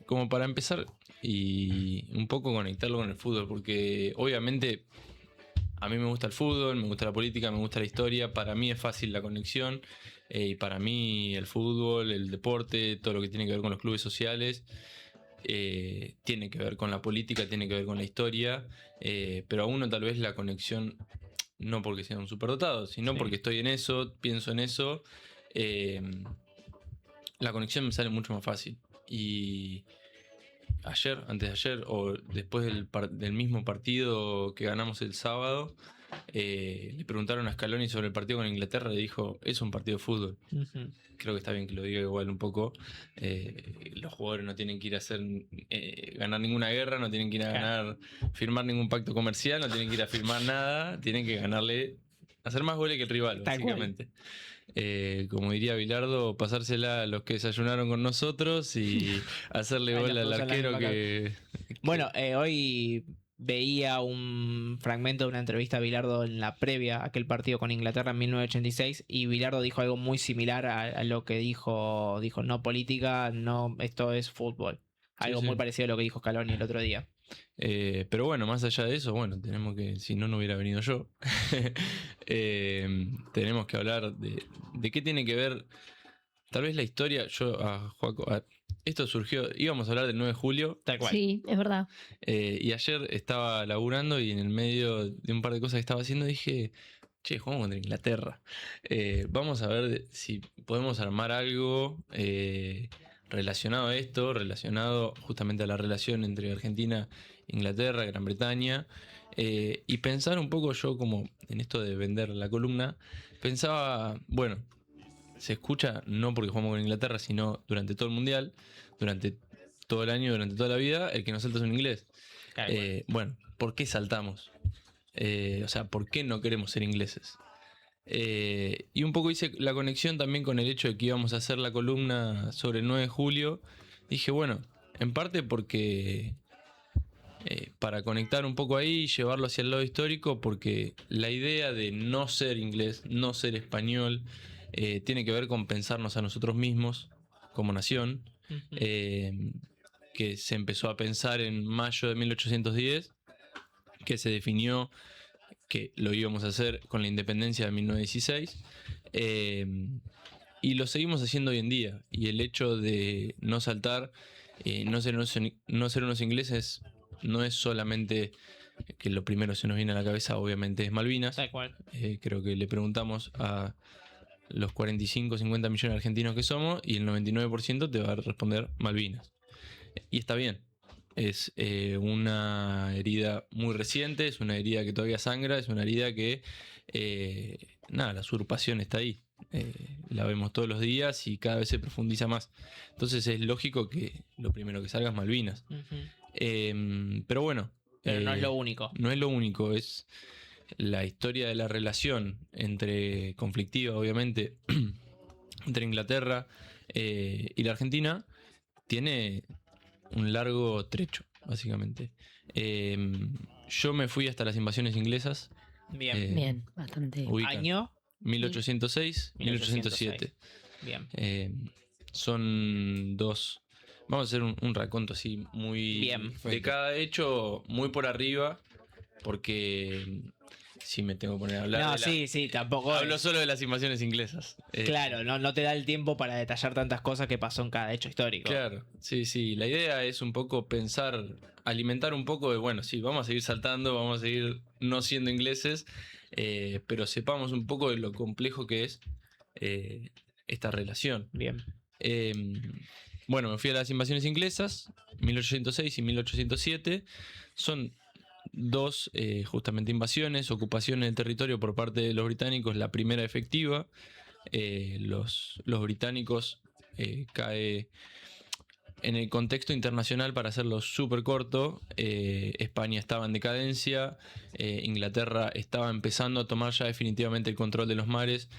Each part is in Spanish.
como para empezar y un poco conectarlo con el fútbol, porque obviamente a mí me gusta el fútbol, me gusta la política, me gusta la historia, para mí es fácil la conexión y para mí el fútbol, el deporte, todo lo que tiene que ver con los clubes sociales, tiene que ver con la política, tiene que ver con la historia, pero a uno tal vez la conexión, no porque sea un superdotado, sino Sí. porque estoy en eso, pienso en eso, la conexión me sale mucho más fácil. Y antes de ayer, o después del mismo partido que ganamos el sábado, le preguntaron a Scaloni sobre el partido con Inglaterra y dijo, es un partido de fútbol. Ujú. Creo que está bien que lo diga igual un poco. Los jugadores no tienen que ir a ganar ninguna guerra, no tienen que ir a ganar, firmar ningún pacto comercial, no tienen que ir a firmar nada, tienen que ganarle, hacer más goles que el rival, Tal básicamente. Como diría Bilardo, pasársela a los que desayunaron con nosotros y hacerle Ahí gol nos al puso en la arquero misma que... Bueno, hoy veía un fragmento de una entrevista a Bilardo en la previa a aquel partido con Inglaterra en 1986 y Bilardo dijo algo muy similar a lo que dijo, no política, no, esto es fútbol. Algo Sí, muy sí. parecido a lo que dijo Scaloni el otro día. Pero bueno, más allá de eso, bueno, tenemos que, si no, no hubiera venido yo, tenemos que hablar de qué tiene que ver, tal vez la historia. Esto surgió, íbamos a hablar del 9 de julio, Tal cual. Sí, es verdad. y ayer estaba laburando y en el medio de un par de cosas que estaba haciendo dije, che, jugamos contra Inglaterra. Vamos a ver si podemos armar algo relacionado a esto, relacionado justamente a la relación entre Argentina, Inglaterra, Gran Bretaña, y pensar un poco yo como en esto de vender la columna, pensaba, bueno, se escucha no porque jugamos con Inglaterra, sino durante todo el mundial, durante todo el año, durante toda la vida, el que nos salta es un inglés. Tal cual. Bueno, ¿por qué saltamos? O sea, ¿por qué no queremos ser ingleses? Y un poco hice la conexión también con el hecho de que íbamos a hacer la columna sobre el 9 de julio. Dije, bueno, en parte porque para conectar un poco ahí y llevarlo hacia el lado histórico, porque la idea de no ser inglés, no ser español, tiene que ver con pensarnos a nosotros mismos como nación, Ujú. que se empezó a pensar en mayo de 1810, que se definió que lo íbamos a hacer con la independencia de 1916, y lo seguimos haciendo hoy en día. Y el hecho de no saltar, no ser unos ingleses, no es solamente que lo primero que se nos viene a la cabeza, obviamente, es Malvinas. Tal cual. Creo que le preguntamos a los 45, 50 millones de argentinos que somos y el 99% te va a responder Malvinas. Y está bien. Es una herida muy reciente, es una herida que todavía sangra, es una herida que, la usurpación está ahí. La vemos todos los días y cada vez se profundiza más. Entonces es lógico que lo primero que salga es Malvinas. Ujú. Pero bueno. Pero no es lo único. No es lo único, es la historia de la relación conflictiva, obviamente, entre Inglaterra y la Argentina, tiene un largo trecho, básicamente. Yo me fui hasta las invasiones inglesas. Bien. Bien, bastante. Ubican. Año 1806, 1807. Bien. Son dos. Vamos a hacer un raconto así muy Bien. de cada hecho, muy por arriba, porque si me tengo que poner a hablar. No, sí, tampoco. Hablo solo de las invasiones inglesas. Claro, no te da el tiempo para detallar tantas cosas que pasó en cada hecho histórico. Claro, sí. La idea es un poco pensar, alimentar un poco de, bueno, sí, vamos a seguir saltando, vamos a seguir no siendo ingleses, pero sepamos un poco de lo complejo que es esta relación. Bien. Bueno, me fui a las invasiones inglesas, 1806 y 1807. Son dos justamente invasiones, ocupaciones del territorio por parte de los británicos, la primera efectiva. Los británicos cae en el contexto internacional, para hacerlo súper corto. España estaba en decadencia, Inglaterra estaba empezando a tomar ya definitivamente el control de los mares.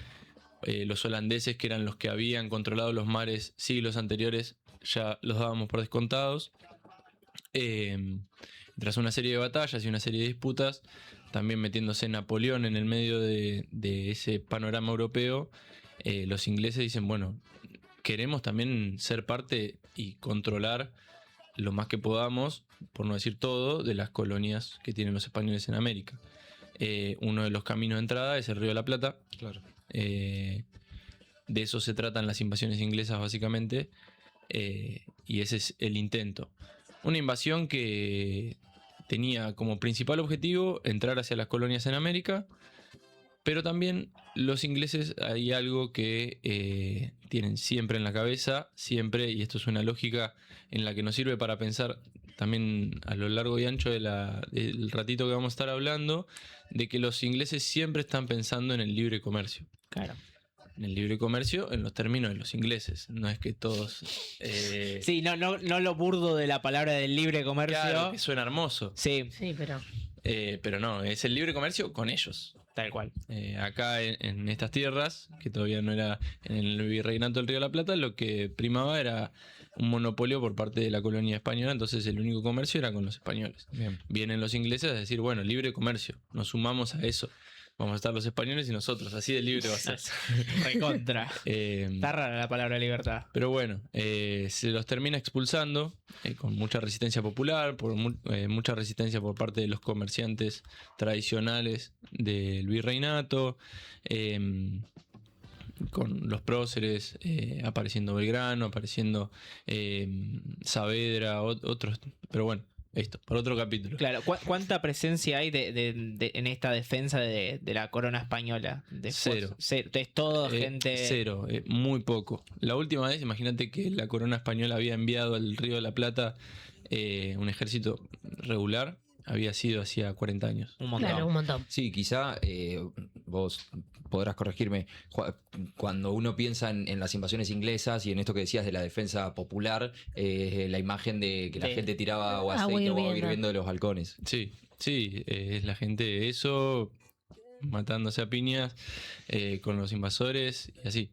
Los holandeses, que eran los que habían controlado los mares siglos anteriores, ya los dábamos por descontados. Tras una serie de batallas y una serie de disputas, también metiéndose Napoleón en el medio de ese panorama europeo, los ingleses dicen, bueno, queremos también ser parte y controlar lo más que podamos, por no decir todo, de las colonias que tienen los españoles en América. Uno de los caminos de entrada es el Río de la Plata. Claro. De eso se tratan las invasiones inglesas básicamente, y ese es el intento. Una invasión que tenía como principal objetivo entrar hacia las colonias en América, pero también los ingleses hay algo que tienen siempre en la cabeza, siempre, y esto es una lógica en la que nos sirve para pensar también a lo largo y ancho del ratito que vamos a estar hablando, de que los ingleses siempre están pensando en el libre comercio. Claro. En el libre comercio, en los términos de los ingleses. No es que todos... Sí, no lo burdo de la palabra del libre comercio. Claro, que suena hermoso. Sí, Sí, pero Pero no, es el libre comercio con ellos. tal cual. Acá en estas tierras, que todavía no era en el virreinato del Río de la Plata, lo que primaba era un monopolio por parte de la colonia española, entonces el único comercio era con los españoles. Bien. Vienen los ingleses a decir, bueno, libre comercio, nos sumamos a eso. Vamos a estar los españoles y nosotros, así de libre va a ser. Recontra. Está rara la palabra libertad. Pero bueno, se los termina expulsando con mucha resistencia popular, mucha resistencia por parte de los comerciantes tradicionales del virreinato, con los próceres, apareciendo Belgrano, apareciendo Saavedra, otros, pero bueno. Esto, para otro capítulo. Claro, ¿cuánta presencia hay en esta defensa de la corona española? Cero. Es todo gente... Cero, muy poco. La última vez, imagínate que la corona española había enviado al Río de la Plata un ejército regular, había sido hacía 40 años. Un montón. claro, un montón. Sí, quizá vos podrás corregirme. Cuando uno piensa en las invasiones inglesas y en esto que decías de la defensa popular, la imagen de que la Sí. gente tiraba Agua aceite o agua hirviendo. hirviendo de los balcones. Sí, es la gente eso, matándose a piñas con los invasores y así.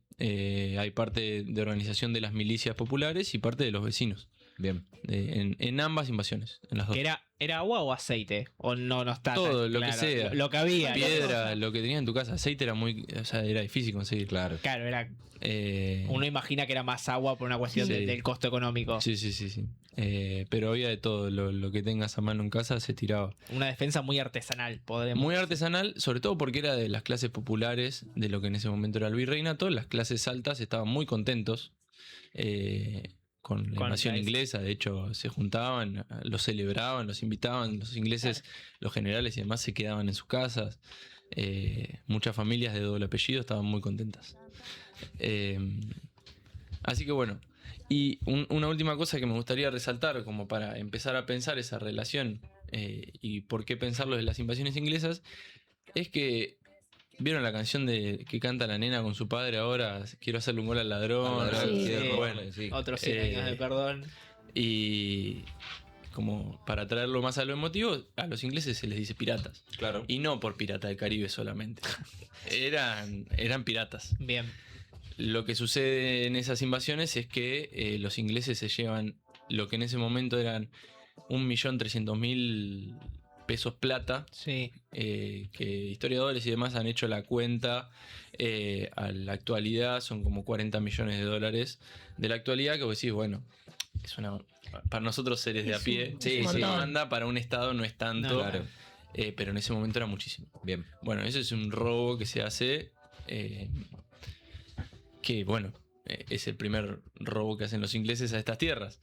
Hay parte de organización de las milicias populares y parte de los vecinos. Bien. En ambas invasiones, en las dos. ¿Que ¿Era agua o aceite? ¿O no está? Todo, tan lo que claro? sea. Lo que había. Piedra, lo que tenías en tu casa, aceite era era difícil conseguir. Claro. Claro, era... Eh, Uno imagina que era más agua por una cuestión Sí. del costo económico. Sí. Pero había de todo, lo que tengas a mano en casa se tiraba. Una defensa muy artesanal, podemos. Muy artesanal, sobre todo porque era de las clases populares, de lo que en ese momento era el virreinato. Las clases altas estaban muy contentos con la Con invasión la- inglesa. De hecho, se juntaban, los celebraban, los invitaban. Los ingleses, los generales y demás se quedaban en sus casas. Muchas familias de doble apellido estaban muy contentas. Así que bueno, y una última cosa que me gustaría resaltar como para empezar a pensar esa relación y por qué pensarlo de las invasiones inglesas, es que ¿vieron la canción que canta la nena con su padre ahora? Quiero hacerle un gol al ladrón. Sí. Bueno, sí. Otros 100 años de perdón. y como para traerlo más a lo emotivo, a los ingleses se les dice piratas. Claro. Y no por pirata del Caribe solamente. Eran piratas. Bien. Lo que sucede en esas invasiones es que los ingleses se llevan lo que en ese momento eran 1.300.000 pesos plata, Sí. que historiadores y demás han hecho la cuenta a la actualidad, son como 40 millones de dólares de la actualidad, que vos decís, bueno, es para nosotros seres de a Es pie, un sí, montón. anda, para un estado no es tanto, No, claro. pero en ese momento era muchísimo. Bien. Bueno, eso es un robo que se hace, que bueno, es el primer robo que hacen los ingleses a estas tierras.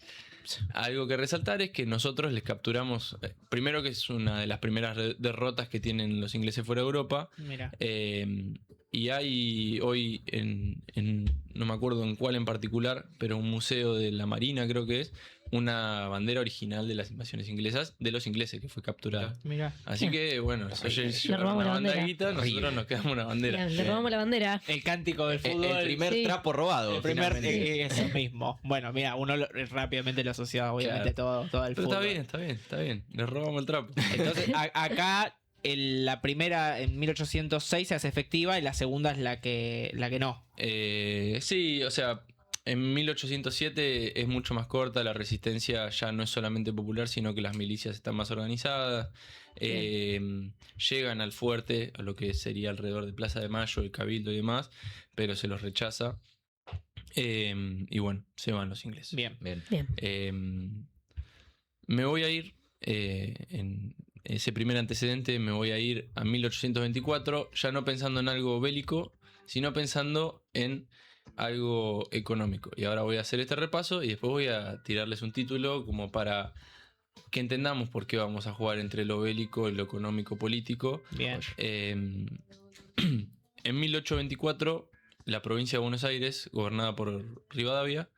Algo que resaltar es que nosotros les capturamos, primero que es una de las primeras derrotas que tienen los ingleses fuera de Europa, Mira. y hay hoy, no me acuerdo en cuál en particular, pero un museo de la Marina creo que es, una bandera original de las invasiones inglesas, de los ingleses que fue capturada. Mira. Así que bueno, ellos Le robamos una la bandera. banderita, nosotros nos quedamos una bandera. Le robamos la bandera. El cántico del fútbol. El primer Sí. trapo robado. El primer, finalmente. eso mismo. Bueno, mira, uno rápidamente lo asocia, obviamente, todo el Pero fútbol. está bien, les robamos el trapo. Entonces, acá la primera en 1806 se hace efectiva y la segunda es la que no. Sí, o sea, en 1807 es mucho más corta, la resistencia ya no es solamente popular, sino que las milicias están más organizadas, llegan al fuerte, a lo que sería alrededor de Plaza de Mayo, el Cabildo y demás, pero se los rechaza, y bueno, se van los ingleses. Bien. Bien. Bien. Eh, me voy a ir, en ese primer antecedente, me voy a ir a 1824, ya no pensando en algo bélico, sino pensando en algo económico. Y ahora voy a hacer este repaso y después voy a tirarles un título como para que entendamos por qué vamos a jugar entre lo bélico y lo económico político. Bien. En 1824, la provincia de Buenos Aires, gobernada por Rivadavia,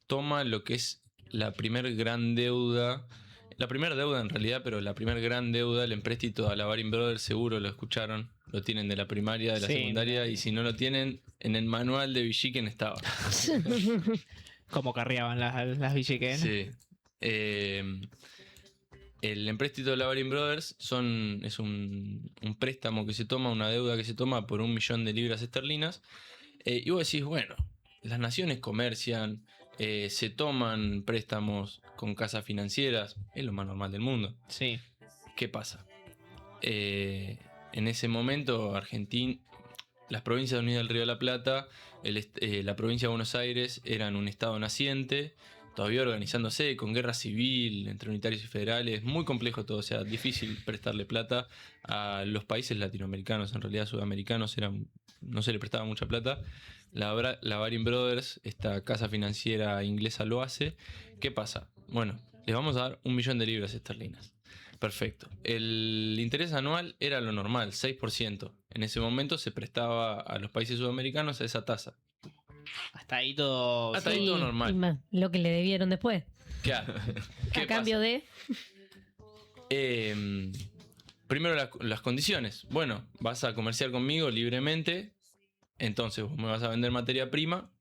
toma lo que es la primer gran deuda, la primera deuda en realidad, pero la primer gran deuda, el empréstito a la Baring Brothers, seguro lo escucharon, lo tienen de la primaria, de la Sí, secundaria, y si no lo tienen, en el manual de Villiquen estaba. Como carreaban las Villiquen. Sí. El empréstito de la Baring Brothers es un préstamo que se toma, una deuda que se toma por 1 millón de libras esterlinas. Y vos decís, bueno, las naciones comercian, se toman préstamos con casas financieras, es lo más normal del mundo. Sí. ¿Qué pasa? En ese momento, las provincias unidas del Río de la Plata, la provincia de Buenos Aires eran un estado naciente, todavía organizándose, con guerra civil entre unitarios y federales, muy complejo todo, o sea, difícil prestarle plata a los países latinoamericanos, en realidad sudamericanos no se le prestaba mucha plata. La Baring Brothers, esta casa financiera inglesa, lo hace. ¿Qué pasa? Bueno, les vamos a dar 1 millón de libras esterlinas. Perfecto. El interés anual era lo normal, 6%. En ese momento se prestaba a los países sudamericanos a esa tasa. Hasta ahí todo. Hasta ahí todo normal. Y más, lo que le debieron después. Claro. ¿Qué A cambio pasa? Primero las condiciones. Bueno, vas a comerciar conmigo libremente. Entonces vos me vas a vender materia prima.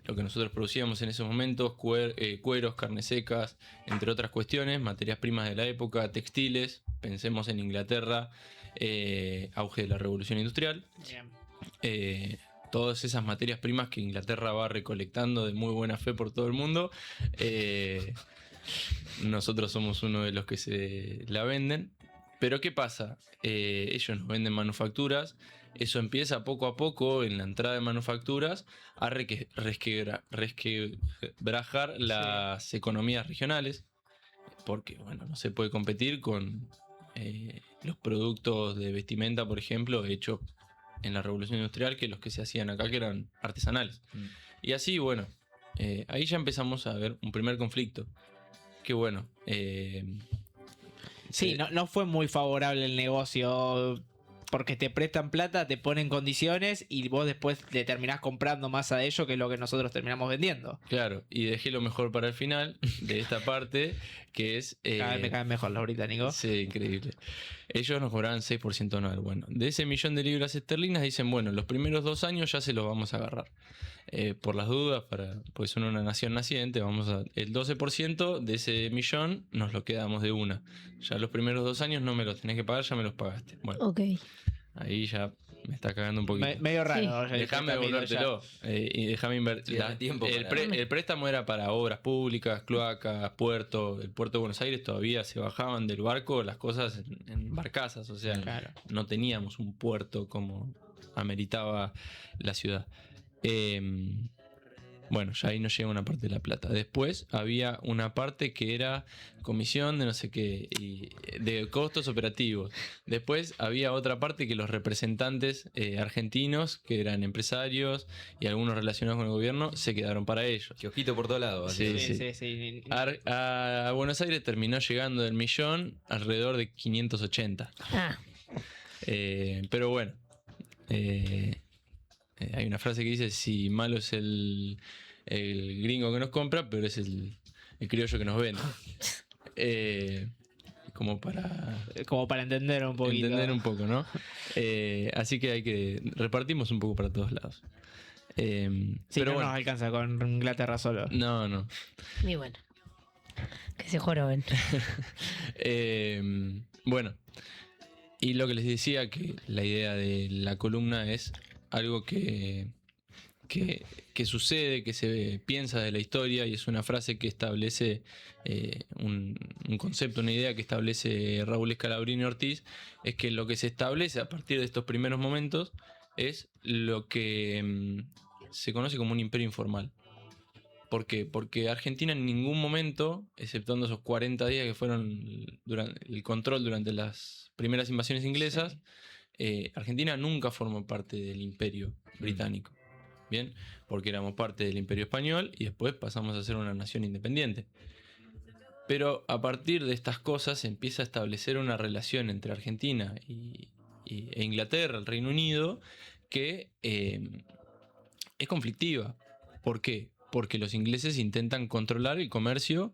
Lo que nosotros producíamos en esos momentos, cueros, carnes secas, entre otras cuestiones, materias primas de la época, textiles, pensemos en Inglaterra, auge de la revolución industrial. Bien. Todas esas materias primas que Inglaterra va recolectando de muy buena fe por todo el mundo, nosotros somos uno de los que se la venden. Pero ¿qué pasa? Ellos nos venden manufacturas. Eso empieza poco a poco en la entrada de manufacturas a resquebrajar las economías regionales, porque bueno, no se puede competir con los productos de vestimenta, por ejemplo, hechos en la revolución industrial, que los que se hacían acá, que eran artesanales. Y así, bueno, ahí ya empezamos a ver un primer conflicto. Que bueno, Sí, no fue muy favorable el negocio. Porque te prestan plata, te ponen condiciones y vos después le terminás comprando más a ellos que lo que nosotros terminamos vendiendo. Claro, y dejé lo mejor para el final de esta parte, que es... Cada vez me caen mejor los británicos. Sí, increíble. Ellos nos cobraban 6% anual. Bueno, de ese 1 millón de libras esterlinas dicen, bueno, los primeros 2 años ya se los vamos a agarrar. Por las dudas, porque son una nación naciente, el 12% de ese 1 millón nos lo quedamos de una. Ya los primeros 2 años no me los tenés que pagar, ya me los pagaste. Bueno, Ok. ahí ya me está cagando un poquito. Medio raro. Déjame devolvértelo y déjame invertir. Sí, dame tiempo El préstamo era para obras públicas, cloacas, puerto. El puerto de Buenos Aires todavía se bajaban del barco las cosas en barcazas. O sea, Claro. no teníamos un puerto como ameritaba la ciudad. Bueno, ya ahí nos llega una parte de la plata. Después había una parte que era comisión de no sé qué, y de costos operativos. Después había otra parte que los representantes argentinos, que eran empresarios y algunos relacionados con el gobierno, se quedaron para ellos. Que ojito por todos lados. Sí, Sí. A Buenos Aires terminó llegando del millón alrededor de 580. Ah, Pero bueno, hay una frase que dice, si malo es el gringo que nos compra, pero es el criollo que nos vende. Como para entender un poquito. entender un poco, ¿no? Así que repartimos un poco para todos lados. Sí, pero no bueno, nos alcanza con Inglaterra solo. no. y bueno. Que se joroben. Bueno, y lo que les decía, que la idea de la columna es algo que sucede, que se piensa de la historia, y es una frase que establece un concepto, una idea que establece Raúl Scalabrini Ortiz, es que lo que se establece a partir de estos primeros momentos es lo que se conoce como un imperio informal. ¿Por qué? Porque Argentina en ningún momento, exceptuando esos 40 días que fueron durante el control durante las primeras invasiones inglesas, Argentina nunca formó parte del Imperio británico. Bien, porque éramos parte del Imperio español y después pasamos a ser una nación independiente. Pero a partir de estas cosas se empieza a establecer una relación entre Argentina e Inglaterra, el Reino Unido, que es conflictiva. ¿Por qué? Porque los ingleses intentan controlar el comercio.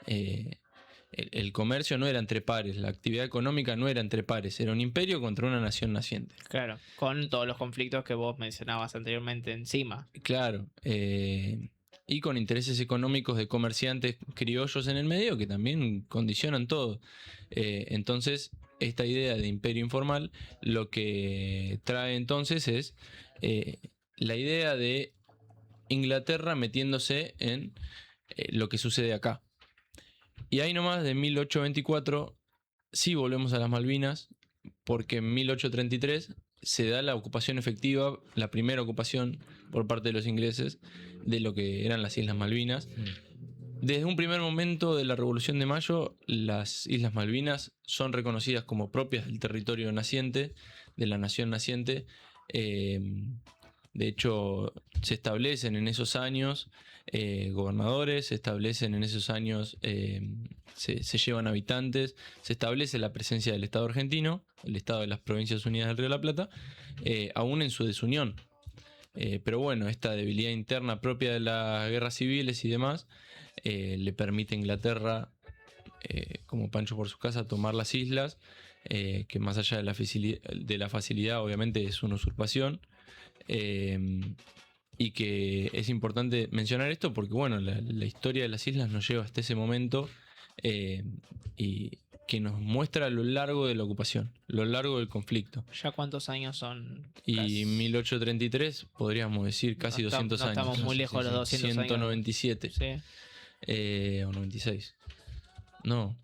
El comercio no era entre pares, la actividad económica no era entre pares, era un imperio contra una nación naciente. Claro, con todos los conflictos que vos mencionabas anteriormente encima. Claro, y con intereses económicos de comerciantes criollos en el medio que también condicionan todo. Entonces, esta idea de imperio informal lo que trae entonces es la idea de Inglaterra metiéndose en lo que sucede acá. Y ahí nomás de 1824 sí volvemos a las Malvinas, porque en 1833 se da la ocupación efectiva, la primera ocupación por parte de los ingleses de lo que eran las Islas Malvinas. Desde un primer momento de la Revolución de Mayo, las Islas Malvinas son reconocidas como propias del territorio naciente, de la nación naciente. De hecho, se establecen en esos años gobernadores, se establecen en esos años, se llevan habitantes, se establece la presencia del Estado argentino, el Estado de las Provincias Unidas del Río de la Plata, aún en su desunión. Pero bueno, esta debilidad interna propia de las guerras civiles y demás le permite a Inglaterra, como Pancho por su casa, tomar las islas, que más allá de la facilidad obviamente es una usurpación. Y que es importante mencionar esto porque bueno, la historia de las islas nos lleva hasta ese momento y que nos muestra a lo largo de la ocupación, lo largo del conflicto. ¿Ya cuántos años son? Y 1833 podríamos decir casi 200 años. Estamos muy lejos de los 200 años. 197 o 96. No,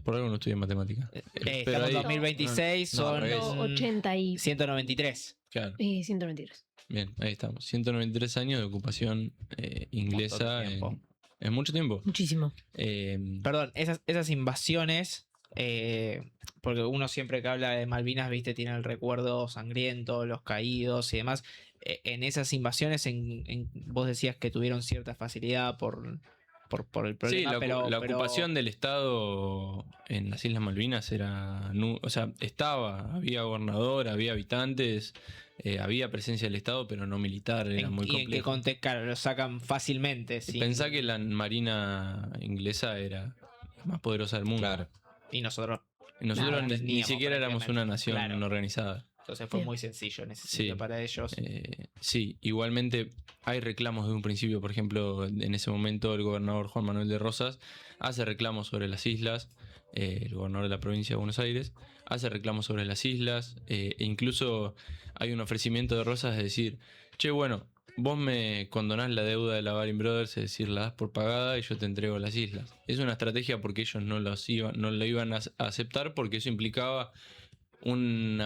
por algo no estudié matemática. Estamos en 2026, son 80 y 193. Claro. 193. Bien, ahí estamos. 193 años de ocupación inglesa en mucho tiempo. Muchísimo. Perdón, esas invasiones, porque uno siempre que habla de Malvinas, viste, tiene el recuerdo sangriento, los caídos y demás. En esas invasiones, vos decías que tuvieron cierta facilidad por el problema. Sí, la ocupación del Estado en las Islas Malvinas era... O sea, había gobernador, había habitantes, había presencia del Estado, pero no militar, era muy complejo. ¿Y en qué contexto? Claro, lo sacan fácilmente. Pensá que la marina inglesa era la más poderosa del mundo. Claro. Y nosotros ni siquiera éramos una nación claro. organizada. Entonces fue Bien. muy sencillo en ese sentido para ellos. Sí, igualmente hay reclamos de un principio. Por ejemplo, en ese momento el gobernador Juan Manuel de Rosas hace reclamos sobre las islas, el gobernador de la provincia de Buenos Aires hace reclamos sobre las islas, e incluso hay un ofrecimiento de Rosas de decir, che, bueno, vos me condonás la deuda de la Baring Brothers, es decir, la das por pagada y yo te entrego las islas. Es una estrategia porque ellos no lo iban a aceptar, porque eso implicaba un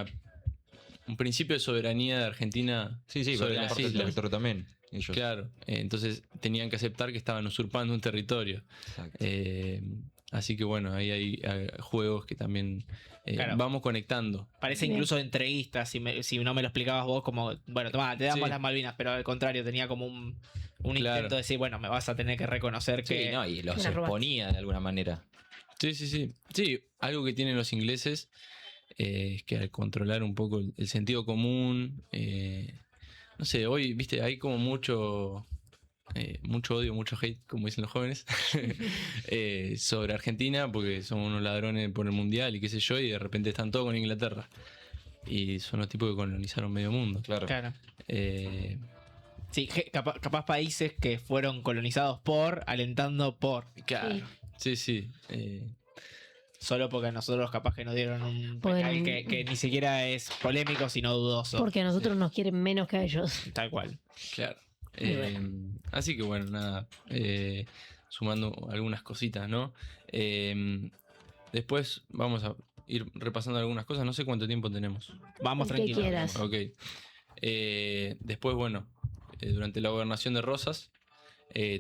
principio de soberanía de Argentina sobre las parte del islas. territorio también. Ellos. Claro, entonces tenían que aceptar que estaban usurpando un territorio. Exacto. Así que bueno, ahí hay juegos que también Claro. vamos conectando. Parece Bien. incluso entreguista, si no me lo explicabas vos, como, bueno, tomá, te damos Sí. las Malvinas, pero al contrario, tenía como un Claro. intento de decir, bueno, me vas a tener que reconocer Sí, que... no, y los Una robaste. exponía de alguna manera. Sí. Sí, algo que tienen los ingleses es que al controlar un poco el sentido común, no sé, hoy, viste, hay como mucho odio, mucho hate, como dicen los jóvenes, sobre Argentina, porque son unos ladrones por el mundial y qué sé yo, y de repente están todos con Inglaterra. Y son los tipos que colonizaron medio mundo. Claro. Claro. Eh, Sí, capaz países que fueron colonizados alentando por, claro. Sí. solo porque a nosotros capaz que nos dieron un Bueno. penal que ni siquiera es polémico, sino dudoso. Porque a nosotros nos quieren menos que a ellos. Tal cual. Claro. Muy bueno. Así que bueno, nada. Sumando algunas cositas, ¿no? Después vamos a ir repasando algunas cosas. No sé cuánto tiempo tenemos. Vamos El que tranquilos. quieras. Ok. Después, bueno, durante la gobernación de Rosas,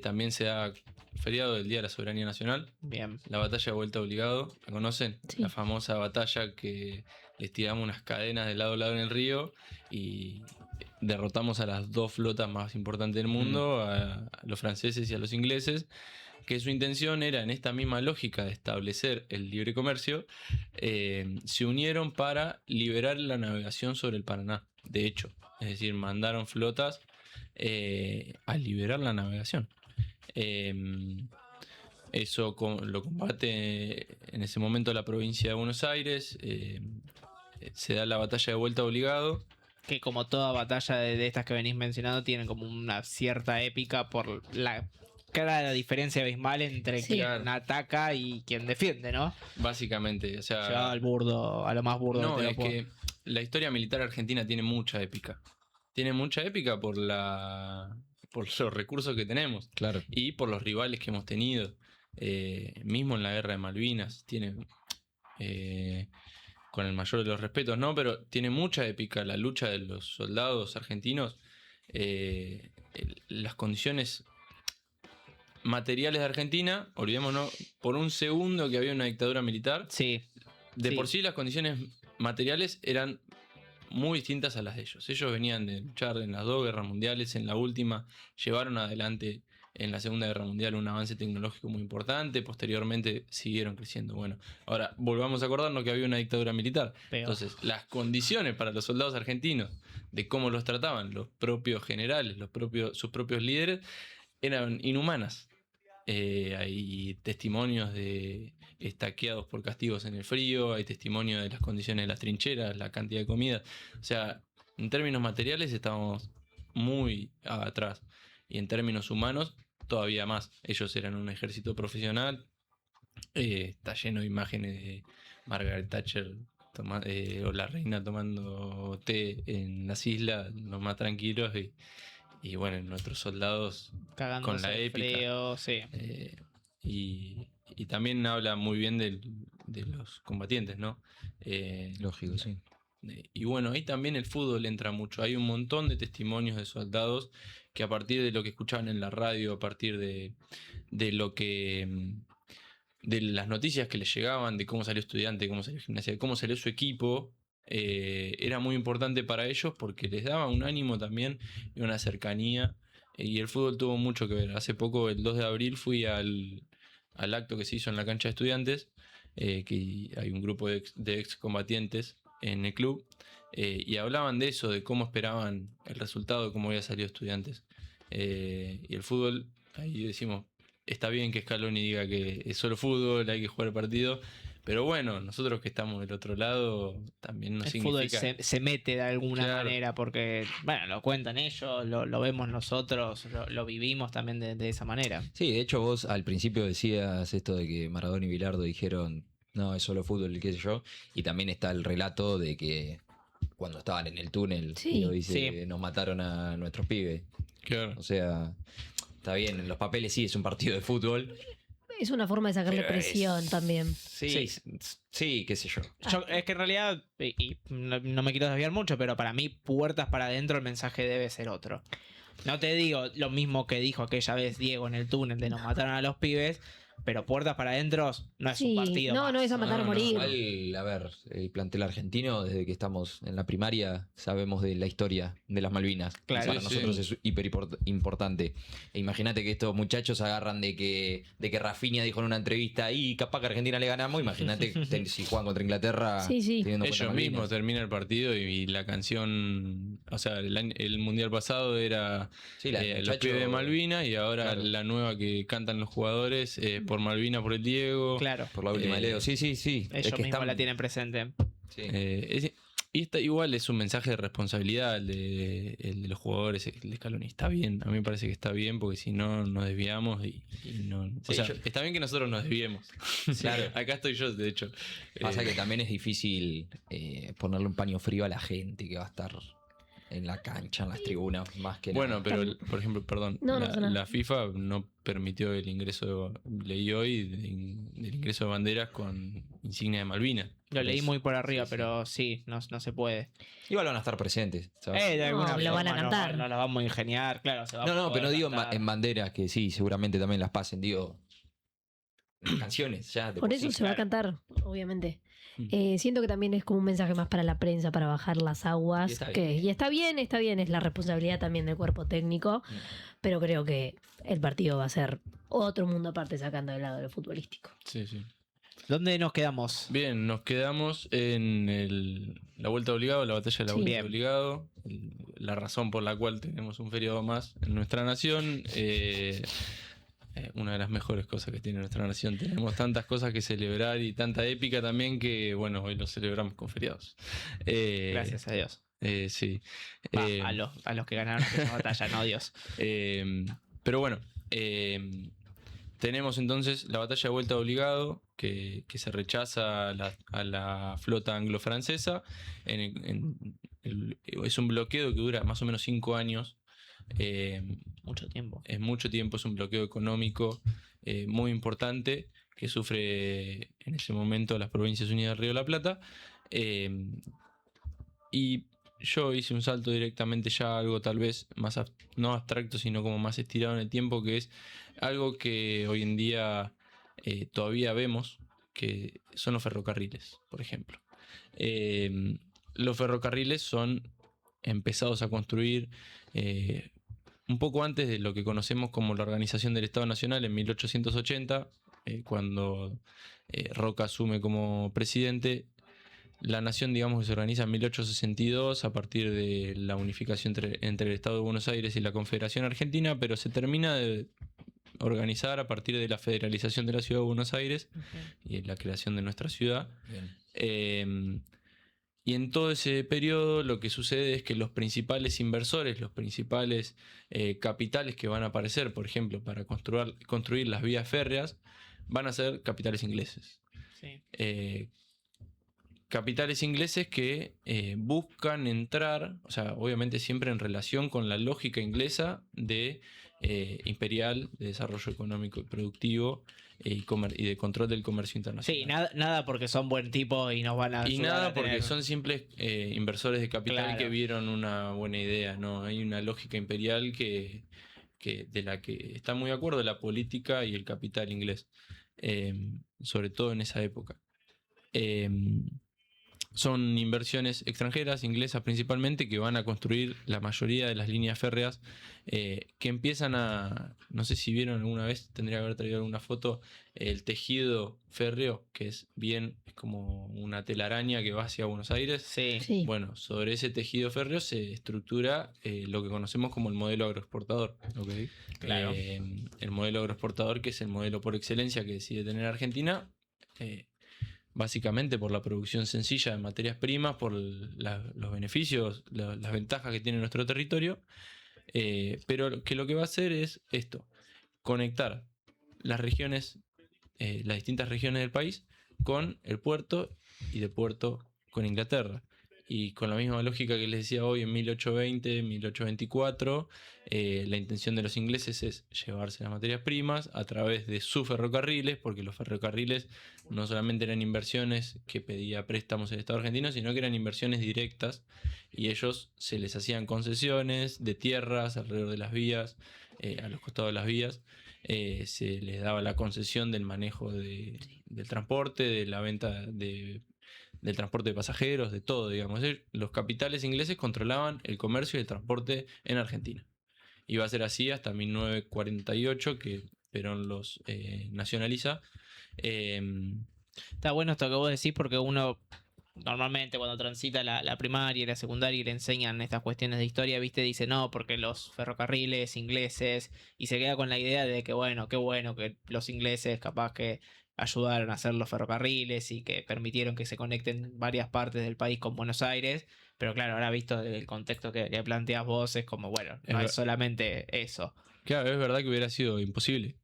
También se da feriado del Día de la Soberanía Nacional. Bien. La batalla de Vuelta Obligado, ¿la conocen? Sí. La famosa batalla que les tiramos unas cadenas de lado a lado en el río y derrotamos a las dos flotas más importantes del mundo, a los franceses y a los ingleses, que su intención era, en esta misma lógica de establecer el libre comercio, se unieron para liberar la navegación sobre el Paraná, de hecho. Es decir, mandaron flotas a liberar la navegación. Eso lo combate en ese momento la provincia de Buenos Aires. Se da la batalla de Vuelta Obligado. Que como toda batalla de estas que venís mencionando, tienen como una cierta épica por la clara diferencia abismal entre Sí. quien ataca y quien defiende, ¿no? Básicamente, o sea, Llevado al burdo, a lo más burdo no, que te lo es puedo- que la historia militar argentina tiene mucha épica. Tiene mucha épica por los recursos que tenemos Claro. y por los rivales que hemos tenido. Mismo en la guerra de Malvinas, tiene, con el mayor de los respetos, ¿no? Pero tiene mucha épica la lucha de los soldados argentinos. Las condiciones materiales de Argentina, olvidémonos por un segundo que había una dictadura militar. Sí, De sí. por sí las condiciones materiales eran muy distintas a las de ellos. Ellos venían de luchar en las dos guerras mundiales, en la última llevaron adelante en la Segunda Guerra Mundial un avance tecnológico muy importante, posteriormente siguieron creciendo. Bueno, ahora volvamos a acordarnos que había una dictadura militar. Peor. Entonces, las condiciones para los soldados argentinos, de cómo los trataban los propios generales, sus propios líderes, eran inhumanas. Hay testimonios de estaqueados por castigos en el frío, hay testimonios de las condiciones de las trincheras, la cantidad de comida. O sea, en términos materiales estamos muy atrás. Y en términos humanos, todavía más. Ellos eran un ejército profesional. Está lleno de imágenes de Margaret Thatcher o la reina tomando té en las islas, los más tranquilos. Y bueno, nuestros soldados Cagándose con la de épica. frío, sí. Y también habla muy bien de los combatientes, ¿no? Lógico, sí. Y bueno, ahí también el fútbol entra mucho. Hay un montón de testimonios de soldados que a partir de lo que escuchaban en la radio, a partir de lo que de las noticias que les llegaban, de cómo salió Estudiante, cómo salió Gimnasia, de cómo salió su equipo, era muy importante para ellos porque les daba un ánimo también y una cercanía. Y el fútbol tuvo mucho que ver. Hace poco, el 2 de abril, fui al acto que se hizo en la cancha de Estudiantes, que hay un grupo de excombatientes en el club, y hablaban de eso, de cómo esperaban el resultado, de cómo había salido Estudiantes. Y el fútbol, ahí decimos, está bien que Scaloni diga que es solo fútbol, hay que jugar el partido, pero bueno, nosotros que estamos del otro lado, también nos El fútbol significa... se mete de alguna Claro. manera porque, bueno, lo cuentan ellos, lo vemos nosotros, lo vivimos también de esa manera. Sí, de hecho vos al principio decías esto de que Maradona y Bilardo dijeron, no, es solo fútbol y qué sé yo, y también está el relato de que cuando estaban en el túnel, Sí. Diego dice Sí. que nos mataron a nuestros pibes. Claro. O sea, está bien, en los papeles sí es un partido de fútbol. Es una forma de sacarle Pero presión es- también. Sí, sí, qué sé yo. Es que en realidad, y no me quiero desviar mucho, pero para mí, puertas para adentro, el mensaje debe ser otro. No te digo lo mismo que dijo aquella vez Diego en el túnel de nos mataron a los pibes, pero puertas para adentro no es Sí, un partido. no, más. no es a matar o morir. Igual, a ver, el plantel argentino, desde que estamos en la primaria, sabemos de la historia de las Malvinas. Claro. Para Sí, nosotros sí. es hiper importante. E imagínate que estos muchachos agarran de que Rafinha dijo en una entrevista, y capaz que a Argentina le ganamos. Imagínate si juegan contra Inglaterra. Sí, sí. teniendo en cuenta Ellos Malvinas. mismos termina el partido y la canción, o sea, el mundial pasado era Sí, la del los muchacho- pibes de Malvina, y ahora Claro. la nueva que cantan los jugadores, por Malvina, por el Diego. Claro, Por la última de Leo. Sí, sí, sí. ellos es que mismos la tienen presente. Sí. Y igual es un mensaje de responsabilidad el de los jugadores, el de Scaloni. Está bien, a mí me parece que está bien, porque si no nos desviamos y no. O Sí, sea, yo- está bien que nosotros nos desviemos. Claro. Acá estoy yo, de hecho. Pasa Eh, que también es difícil ponerle un paño frío a la gente que va a estar en la cancha, en las tribunas, más que Bueno, nada. pero por ejemplo, perdón, No, no pasa nada. la FIFA no permitió el ingreso, leí hoy, del ingreso de banderas con insignia de Malvinas. Lo leí Es- muy por arriba, sí, sí. pero sí, no se puede. Igual van a estar presentes. ¿sabes? De alguna lo van a forma cantar. no la vamos a ingeniar, claro. Se va a No, poder pero digo cantar. en banderas, que sí, seguramente también las pasen, digo, en canciones, ya. De Por por eso sí. se va a claro. cantar, obviamente. Mm. Siento que también es como un mensaje más para la prensa, para bajar las Y aguas. está Y está bien, es la responsabilidad también del cuerpo técnico, pero creo que el partido va a ser otro mundo aparte sacando del lado de lo futbolístico. Sí, sí. ¿Dónde nos quedamos? Bien, nos quedamos en la vuelta obligado, la batalla de la Sí. vuelta Bien. obligado, la razón por la cual tenemos un feriado más en nuestra nación. Una de las mejores cosas que tiene nuestra nación. Tenemos tantas cosas que celebrar y tanta épica también que, bueno, hoy lo celebramos con feriados. Gracias a Dios. Sí. Va, Eh, a los que ganaron esa batalla, no Dios. Pero bueno, tenemos entonces la batalla de vuelta obligado, que se rechaza a la flota anglo-francesa. Es un bloqueo que dura más o menos 5 años. Mucho tiempo. Es mucho tiempo, es un bloqueo económico muy importante que sufre en ese momento las Provincias Unidas del Río de la Plata. Y yo hice un salto directamente ya a algo tal vez más, no abstracto, sino como más estirado en el tiempo, que es algo que hoy en día todavía vemos, que son los ferrocarriles, por ejemplo. Los ferrocarriles son empezados a construir un poco antes de lo que conocemos como la Organización del Estado Nacional en 1880, cuando Roca asume como presidente. La nación, digamos, que se organiza en 1862 a partir de la unificación entre el Estado de Buenos Aires y la Confederación Argentina, pero se termina de organizar a partir de la federalización de la Ciudad de Buenos Aires y la creación de nuestra ciudad. Bien. Y en todo ese periodo lo que sucede es que los principales inversores, los principales capitales que van a aparecer, por ejemplo, para construir las vías férreas, van a ser capitales ingleses. Sí. Capitales ingleses que buscan entrar, o sea, obviamente siempre en relación con la lógica inglesa de imperial, de desarrollo económico y productivo y de control del comercio internacional. Sí, nada porque son buen tipo y nos van a Y ayudar nada a tener- porque son simples inversores de capital Claro. que vieron una buena idea, ¿no? Hay una lógica imperial de la que está muy de acuerdo la política y el capital inglés, sobre todo en esa época. Son inversiones extranjeras, inglesas principalmente, que van a construir la mayoría de las líneas férreas que empiezan a... No sé si vieron alguna vez, tendría que haber traído alguna foto, el tejido férreo, que es como una telaraña que va hacia Buenos Aires. Sí. Sí. Bueno, sobre ese tejido férreo se estructura lo que conocemos como el modelo agroexportador. Claro. El modelo agroexportador, que es el modelo por excelencia que decide tener Argentina, básicamente por la producción sencilla de materias primas, por los beneficios, las ventajas que tiene nuestro territorio, pero que lo que va a hacer es esto, conectar las regiones, las distintas regiones del país con el puerto y de puerto con Inglaterra. Y con la misma lógica que les decía hoy, en 1820, 1824, la intención de los ingleses es llevarse las materias primas a través de sus ferrocarriles, porque los ferrocarriles no solamente eran inversiones que pedía préstamos el Estado argentino, sino que eran inversiones directas, y ellos se les hacían concesiones de tierras alrededor de las vías, a los costados de las vías. Se les daba la concesión del manejo del transporte, de la venta del transporte de pasajeros, de todo, digamos. Los capitales ingleses controlaban el comercio y el transporte en Argentina. Y va a ser así hasta 1948, que Perón los nacionaliza. Está bueno esto que vos decís porque uno normalmente cuando transita la primaria y la secundaria y le enseñan estas cuestiones de historia, viste, dice no, porque los ferrocarriles ingleses, y se queda con la idea de que bueno, qué bueno que los ingleses capaz que ayudaron a hacer los ferrocarriles y que permitieron que se conecten varias partes del país con Buenos Aires, pero claro, ahora visto el contexto que planteas vos es como, bueno, no es solamente eso. Claro, es verdad que hubiera sido imposible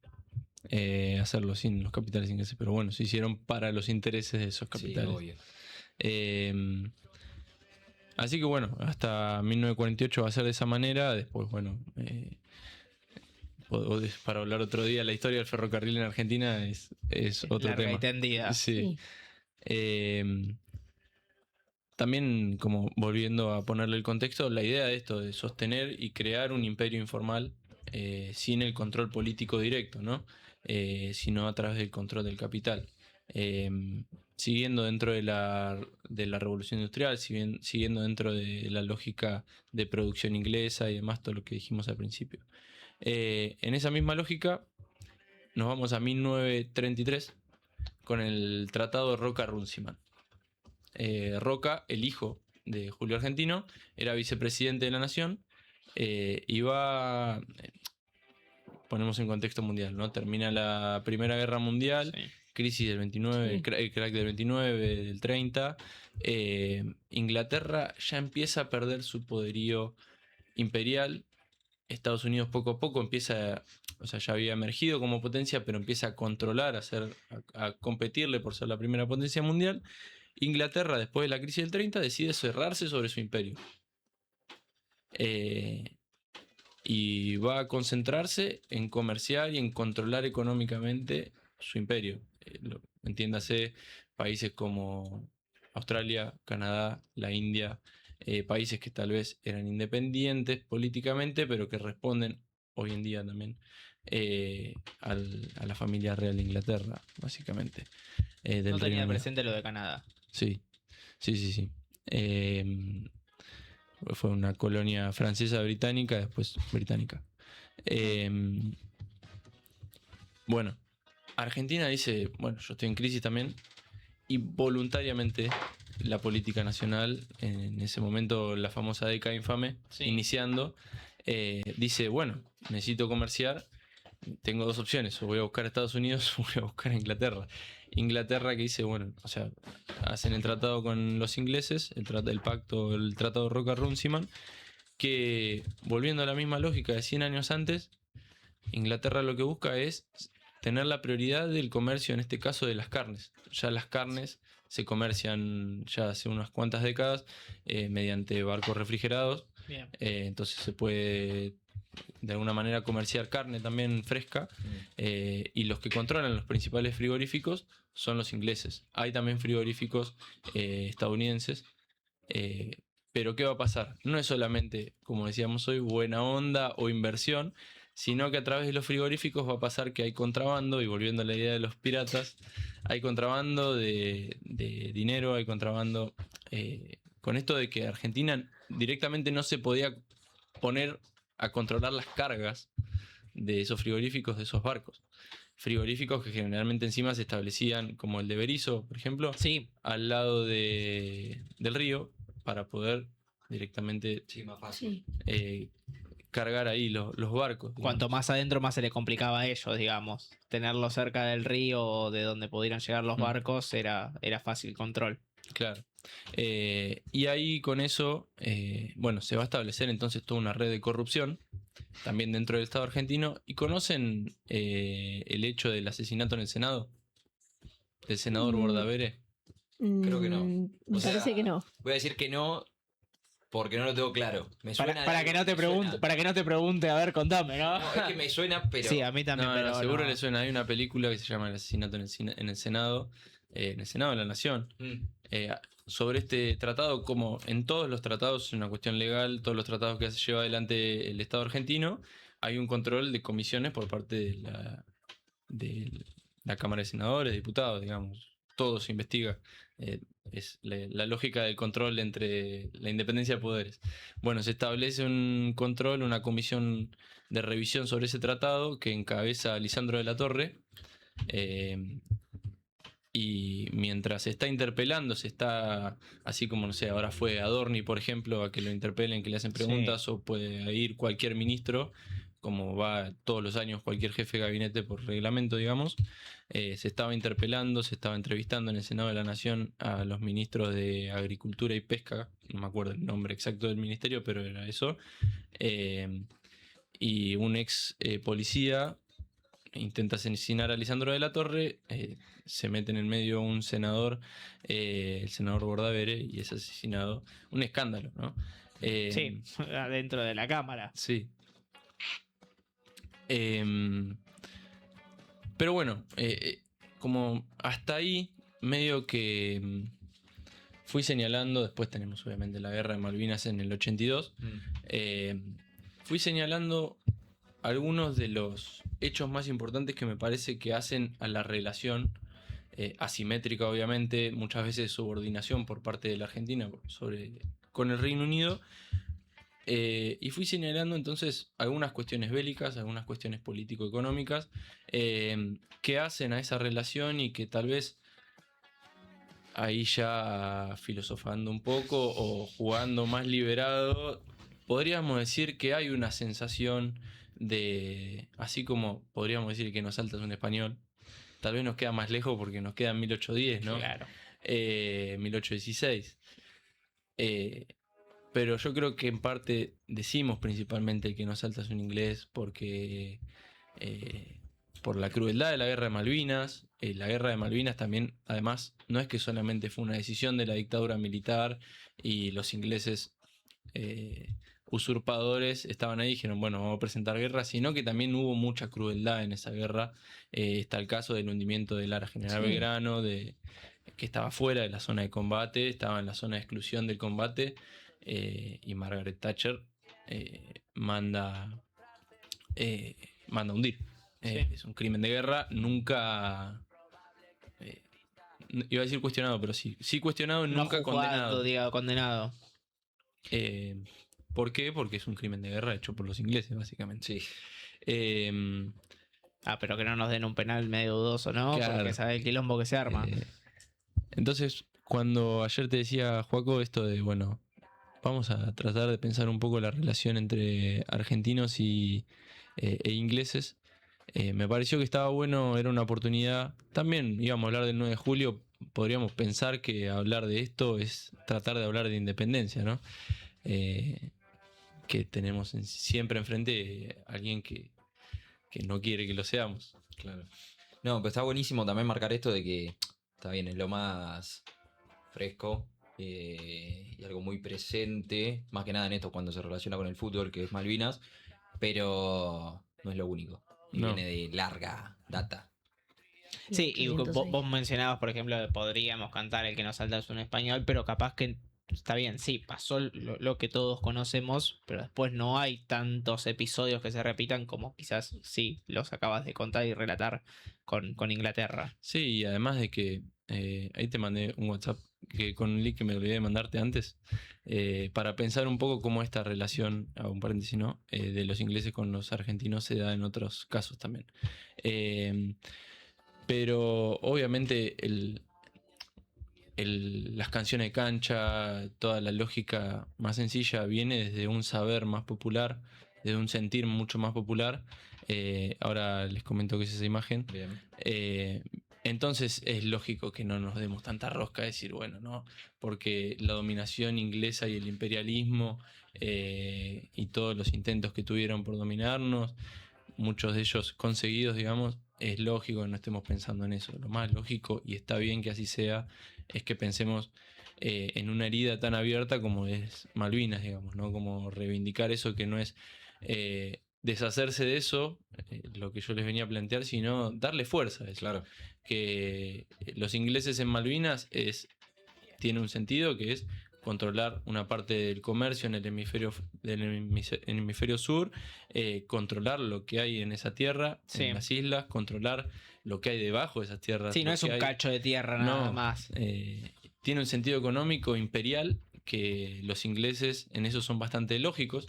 hacerlo sin los capitales ingleses, pero bueno, se hicieron para los intereses de esos capitales. Sí, obvio. Así que bueno, hasta 1948 va a ser de esa manera. Después, bueno, para hablar otro día, la historia del ferrocarril en Argentina es otro Larga tema. y tendida. Sí. Sí. también, como volviendo a ponerle el contexto, la idea de esto, de sostener y crear un imperio informal sin el control político directo, ¿no? Sino a través del control del capital. Eh, Siguiendo dentro de la revolución industrial, siguiendo dentro de la lógica de producción inglesa y demás, todo lo que dijimos al principio. En esa misma lógica, nos vamos a 1933 con el Tratado Roca-Runciman. Roca, el hijo de Julio Argentino, era vicepresidente de la nación. Ponemos en contexto mundial, ¿no? Termina la Primera Guerra Mundial, Sí. crisis del 29, Sí. el crack del 29, del 30. Inglaterra ya empieza a perder su poderío imperial. Estados Unidos poco a poco empieza, o sea, ya había emergido como potencia, pero empieza a controlar, a competirle por ser la primera potencia mundial. Inglaterra, después de la crisis del 30, decide cerrarse sobre su imperio. Y va a concentrarse en comerciar y en controlar económicamente su imperio. Entiéndase, países como Australia, Canadá, la India, países que tal vez eran independientes políticamente, pero que responden hoy en día también a la familia real de Inglaterra, básicamente. Del No Reino tenía Unido. presente lo de Canadá. Sí, sí. Fue una colonia francesa británica, después británica. Bueno, Argentina dice, bueno, yo estoy en crisis también, y voluntariamente la política nacional, en ese momento la famosa década infame, Sí. iniciando, dice, bueno, necesito comerciar, tengo dos opciones, o voy a buscar a Estados Unidos o voy a buscar a Inglaterra. Inglaterra que dice, bueno, o sea, hacen el tratado con los ingleses, el tratado Roca-Runciman, que volviendo a la misma lógica de 100 años antes, Inglaterra lo que busca es tener la prioridad del comercio, en este caso de las carnes. Ya las carnes se comercian ya hace unas cuantas décadas mediante barcos refrigerados, Bien. entonces se puede de alguna manera comerciar carne también fresca, y los que controlan los principales frigoríficos son los ingleses. Hay también frigoríficos estadounidenses, pero ¿qué va a pasar? No es solamente, como decíamos hoy, buena onda o inversión, sino que a través de los frigoríficos va a pasar que hay contrabando, y volviendo a la idea de los piratas, hay contrabando de dinero, hay contrabando con esto de que Argentina directamente no se podía poner a controlar las cargas de esos frigoríficos, de esos barcos. Frigoríficos que generalmente encima se establecían, como el de Berisso, por ejemplo, Sí, al lado del río, para poder directamente Sí, más fácil. Sí. cargar ahí los barcos. cuanto digamos. más adentro más se le complicaba a ellos, digamos. Tenerlo cerca del río o de donde pudieran llegar los barcos era fácil control. Claro. Y ahí con eso, bueno, se va a establecer entonces toda una red de corrupción, también dentro del Estado argentino. ¿Y conocen el hecho del asesinato en el Senado? Del senador Bordavere. Creo que no. Me O sea, parece que no. Voy a decir que no porque no lo tengo claro. Me suena de Para algo, que no te me pregunte, suena. para que no te pregunte, a ver, contame, ¿no? No, es que me suena, pero. Sí, a mí también, No, pero seguro no. le suena. Hay una película que se llama El asesinato en el Senado, en el Senado de la Nación, sobre este tratado. Como en todos los tratados, es una cuestión legal, todos los tratados que se lleva adelante el Estado argentino, hay un control de comisiones por parte de la Cámara de Senadores, diputados, digamos. Todo se investiga. Es la lógica del control entre la independencia de poderes. Bueno, se establece un control, una comisión de revisión sobre ese tratado que encabeza Lisandro de la Torre. Y mientras se está interpelando, se está, así como, no sé, ahora fue Adorni, por ejemplo, a que lo interpelen, que le hacen preguntas, o puede ir cualquier ministro, como va todos los años cualquier jefe de gabinete por reglamento, digamos. Se estaba interpelando, se estaba entrevistando en el Senado de la Nación a los ministros de Agricultura y Pesca, no me acuerdo el nombre exacto del ministerio, pero era eso. Y un ex policía intenta asesinar a Lisandro de la Torre, se mete en el medio un senador, el senador Bordavere, y es asesinado. Un escándalo, ¿no? Sí, adentro de la cámara. Sí. Pero bueno, como hasta ahí, medio que fui señalando, después tenemos obviamente la guerra de Malvinas en el 82, fui señalando algunos de los hechos más importantes que me parece que hacen a la relación asimétrica, obviamente, muchas veces subordinación por parte de la Argentina con el Reino Unido. Y fui señalando entonces algunas cuestiones bélicas, algunas cuestiones político-económicas que hacen a esa relación y que tal vez ahí ya filosofando un poco o jugando más liberado, podríamos decir que hay una sensación de, así como podríamos decir que nos saltas un español, tal vez nos queda más lejos porque nos queda 1810, ¿no? Claro. 1816. Pero yo creo que en parte decimos principalmente que nos saltas un inglés porque por la crueldad de la guerra de Malvinas. La guerra de Malvinas también, además, no es que solamente fue una decisión de la dictadura militar y los ingleses usurpadores estaban ahí y dijeron, bueno, vamos a presentar guerra, sino que también hubo mucha crueldad en esa guerra. Está el caso del hundimiento del Ara General Sí. Belgrano, que estaba fuera de la zona de combate, estaba en la zona de exclusión del combate, y Margaret Thatcher manda a hundir. Sí. Es un crimen de guerra, nunca... iba a decir cuestionado, pero sí cuestionado, No nunca juzgado, condenado. diga, condenado. ¿Por qué? Porque es un crimen de guerra hecho por los ingleses, básicamente. Sí. Pero que no nos den un penal medio dudoso, ¿no? Claro. Porque sabe el quilombo que se arma. Entonces, cuando ayer te decía, Joaco, esto de, bueno, vamos a tratar de pensar un poco la relación entre argentinos e ingleses, me pareció que estaba bueno, era una oportunidad. También íbamos a hablar del 9 de julio, podríamos pensar que hablar de esto es tratar de hablar de independencia, ¿no? Que tenemos siempre enfrente a alguien que no quiere que lo seamos. Claro. No, pero está buenísimo también marcar esto de que está bien, es lo más fresco y algo muy presente, más que nada en esto cuando se relaciona con el fútbol, que es Malvinas, pero no es lo único. Y No. viene de larga data. Sí, y 506. vos mencionabas, por ejemplo, que podríamos cantar El que nos salta es un español, pero capaz que está bien, sí, pasó lo que todos conocemos, pero después no hay tantos episodios que se repitan como quizás sí los acabas de contar y relatar con Inglaterra. Sí, y además de que ahí te mandé un WhatsApp que con un link que me olvidé de mandarte antes, para pensar un poco cómo esta relación, hago un paréntesis, ¿no? De los ingleses con los argentinos se da en otros casos también. Pero obviamente las canciones de cancha, toda la lógica más sencilla viene desde un saber más popular, desde un sentir mucho más popular. Ahora les comento qué es esa imagen. Bien. Entonces es lógico que no nos demos tanta rosca a decir, bueno, no, porque la dominación inglesa y el imperialismo y todos los intentos que tuvieron por dominarnos, muchos de ellos conseguidos, digamos, es lógico que no estemos pensando en eso. Lo más lógico, y está bien que así sea, es que pensemos en una herida tan abierta como es Malvinas, digamos, ¿no? Como reivindicar eso que no es deshacerse de eso, lo que yo les venía a plantear, sino darle fuerza a eso. Claro. Que los ingleses en Malvinas tiene un sentido que es controlar una parte del comercio en el hemisferio sur, controlar lo que hay en esa tierra, Sí. en las islas, controlar lo que hay debajo de esas tierras. Sí, no lo es que un hay- cacho de tierra nada No, más. tiene un sentido económico imperial que los ingleses en eso son bastante lógicos.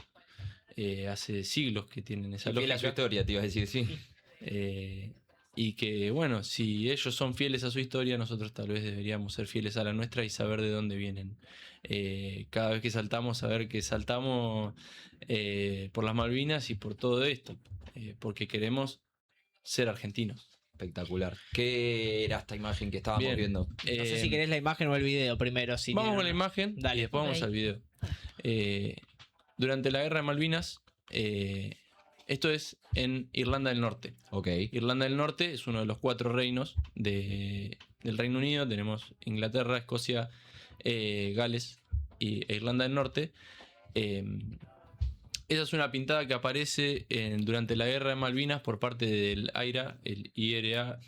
Hace siglos que tienen esa Fiel a lógica. su historia, te iba a decir, sí. Y que, bueno, si ellos son fieles a su historia, nosotros tal vez deberíamos ser fieles a la nuestra y saber de dónde vienen. Cada vez que saltamos, saber que saltamos por las Malvinas y por todo esto, porque queremos ser argentinos. Espectacular. ¿Qué era esta imagen que estábamos Bien. viendo? No sé si querés la imagen o el video primero. Si Vamos tienen con la una. imagen Dale. y después vamos Ok. al video. Durante la guerra de Malvinas, esto es en Irlanda del Norte. Ok. Irlanda del Norte es uno de los 4 reinos del Reino Unido. Tenemos Inglaterra, Escocia, Gales e Irlanda del Norte. Esa es una pintada que aparece durante la guerra de Malvinas por parte del IRA,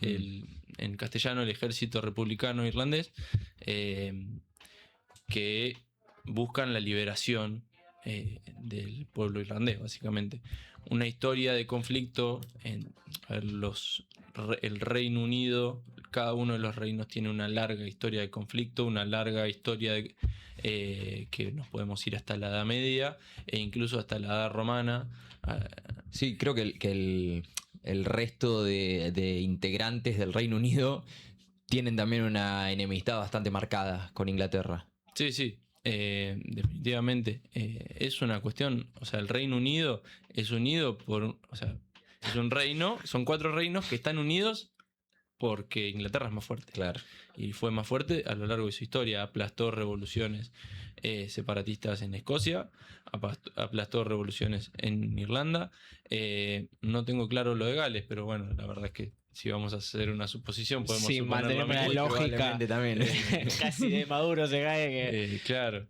el en castellano, el Ejército Republicano Irlandés. que buscan la liberación del pueblo irlandés, básicamente. Una historia de conflicto en el Reino Unido. Cada uno de los reinos tiene una larga historia de conflicto, una larga historia que nos podemos ir hasta la Edad Media e incluso hasta la Edad Romana. Sí, creo que el resto de integrantes del Reino Unido tienen también una enemistad bastante marcada con Inglaterra. Sí, definitivamente. Es una cuestión, o sea, el Reino Unido es unido o sea, es un reino, son 4 reinos que están unidos porque Inglaterra es más fuerte. Claro. Y fue más fuerte a lo largo de su historia. Aplastó revoluciones separatistas en Escocia, aplastó revoluciones en Irlanda. No tengo claro lo de Gales, pero bueno, la verdad es que si vamos a hacer una suposición podemos Sí, suponer lo mantenemos la mismo. lógica. También. Casi de Maduro se cae que... Claro.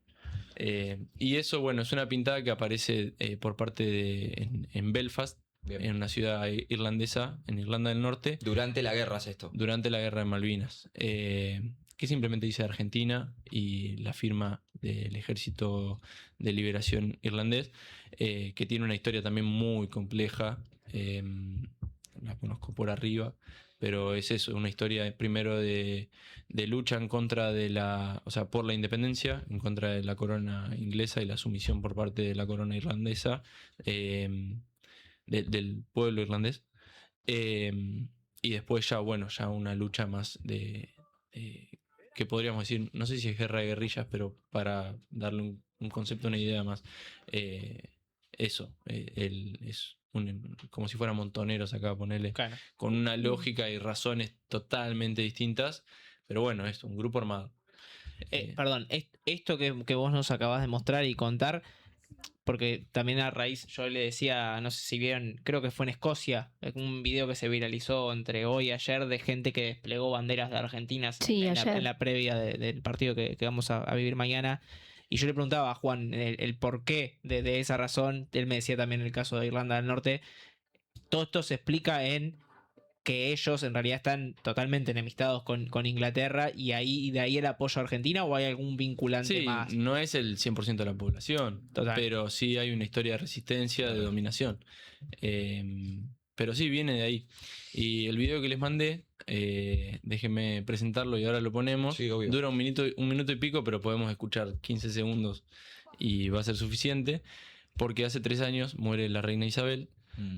Y eso, bueno, es una pintada que aparece por parte en Belfast, Bien. en una ciudad irlandesa, en Irlanda del Norte, Durante la guerra es esto. durante la guerra de Malvinas, que simplemente dice Argentina y la firma del Ejército de Liberación Irlandés, que tiene una historia también muy compleja. La conozco por arriba, pero es eso, una historia primero de lucha en contra o sea, por la independencia, en contra de la corona inglesa y la sumisión por parte de la corona irlandesa, del pueblo irlandés. Y después ya, bueno, ya una lucha más que podríamos decir, no sé si es guerra de guerrillas, pero para darle un concepto, una idea más, eso, es como si fueran montoneros acá, ponerle, Claro. con una lógica y razones totalmente distintas, pero bueno, es un grupo armado. Perdón, esto que vos nos acabas de mostrar y contar, porque también a raíz, yo le decía, no sé si vieron, creo que fue en Escocia, un video que se viralizó entre hoy y ayer de gente que desplegó banderas de Argentina Sí, ayer. en la previa del partido que vamos a vivir mañana. Y yo le preguntaba a Juan el porqué de esa razón. Él me decía también el caso de Irlanda del Norte. Todo esto se explica en que ellos en realidad están totalmente enemistados con Inglaterra y de ahí el apoyo a Argentina, o hay algún vinculante Sí, más. no es el 100% de la población, Total. pero sí hay una historia de resistencia, de dominación. Pero sí, viene de ahí. Y el video que les mandé, déjenme presentarlo y ahora lo ponemos. Sí, obvio. Dura un minuto y pico, pero podemos escuchar 15 segundos y va a ser suficiente, porque hace 3 años muere la reina Isabel.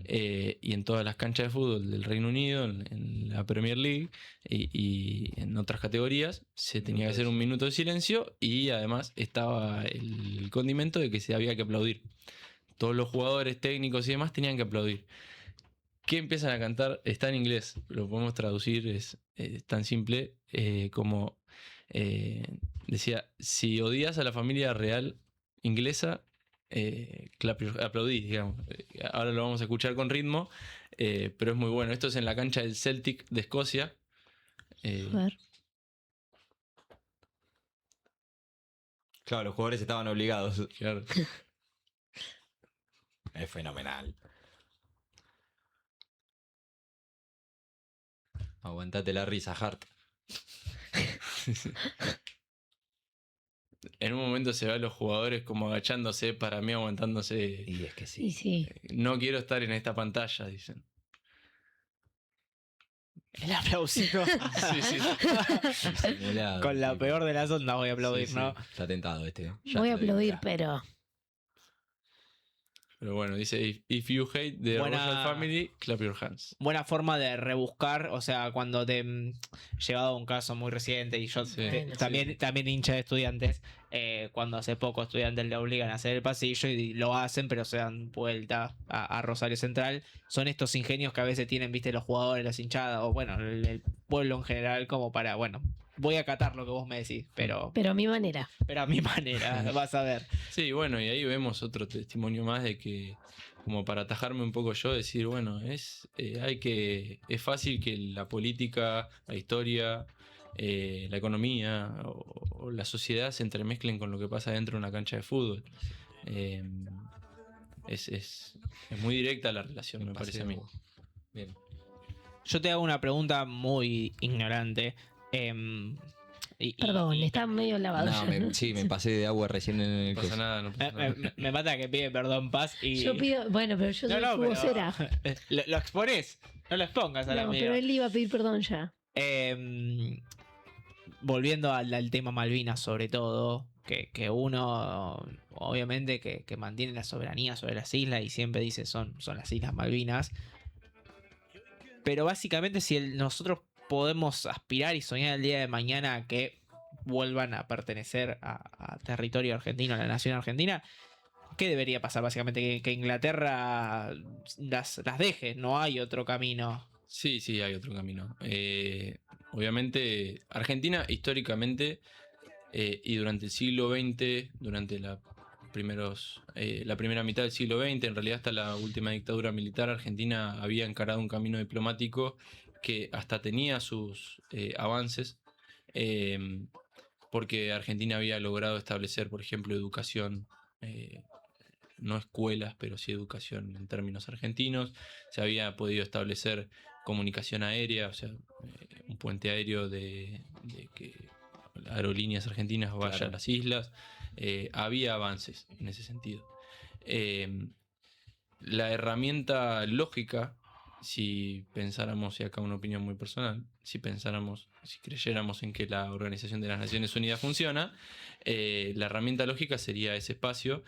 Y en todas las canchas de fútbol del Reino Unido, en la Premier League y en otras categorías, se tenía que hacer un minuto de silencio, y además estaba el condimento de que se había que aplaudir. Todos los jugadores, técnicos y demás tenían que aplaudir. ¿Qué empiezan a cantar? Está en inglés, lo podemos traducir, es tan simple como decía: si odias a la familia real inglesa, aplaudí, digamos. Ahora lo vamos a escuchar con ritmo, pero es muy bueno. Esto es en la cancha del Celtic de Escocia. A ver. Claro, los jugadores estaban obligados. Claro. Es fenomenal. Aguantate la risa, Hart. En un momento se ve a los jugadores como agachándose, para mí aguantándose. Y es que Y sí. No quiero estar en esta pantalla, dicen. El aplausito. Sí, sí. Simulado, Con la tipo. peor de las ondas voy a aplaudir, Sí, sí. ¿no? Está tentado este. Ya Voy te a lo digo, aplaudir, ya. pero Pero bueno, dice: if you hate the Buena- royal family, clap your hands. Buena forma de rebuscar, o sea, cuando te llevado a un caso muy reciente, y yo Sí, Bueno. también hincha de estudiantes, cuando hace poco estudiantes le obligan a hacer el pasillo y lo hacen, pero se dan vuelta a Rosario Central. Son estos ingenios que a veces tienen, viste, los jugadores, las hinchadas, o bueno, el pueblo en general, como para, bueno, voy a acatar lo que vos me decís, pero a mi manera. a mi manera, vas a ver. Sí, bueno, y ahí vemos otro testimonio más de que, como para atajarme un poco yo, decir, bueno, es fácil que la política, la historia, la economía o la sociedad se entremezclen con lo que pasa dentro de una cancha de fútbol. Es muy directa la relación, me parece a mí. Bien. Yo te hago una pregunta muy ignorante. Perdón, está medio lavado. No, sí, me pasé de agua recién en el No pasa coso. nada, no pasa nada. Me mata que pide perdón, Paz. Y... Yo pido, bueno, pero yo soy su vocera. Lo expones, no lo expongas a la No, amiga. pero él iba a pedir perdón ya. Volviendo al tema Malvinas, sobre todo, que uno, obviamente, que mantiene la soberanía sobre las islas y siempre dice son las Islas Malvinas. Pero básicamente, si nosotros podemos aspirar y soñar el día de mañana a que vuelvan a pertenecer a territorio argentino, a la nación argentina, ¿qué debería pasar? Básicamente que Inglaterra las deje, no hay otro camino. Sí, hay otro camino. Obviamente, Argentina históricamente y durante el siglo XX, durante la primera mitad del siglo XX, en realidad hasta la última dictadura militar, Argentina había encarado un camino diplomático que hasta tenía sus avances, porque Argentina había logrado establecer, por ejemplo, educación, no escuelas, pero sí educación en términos argentinos. Se había podido establecer comunicación aérea, o sea, un puente aéreo de que aerolíneas argentinas vayan a las islas. Había avances en ese sentido. La herramienta lógica, si pensáramos, y acá una opinión muy personal, si creyéramos en que la Organización de las Naciones Unidas funciona, la herramienta lógica sería ese espacio,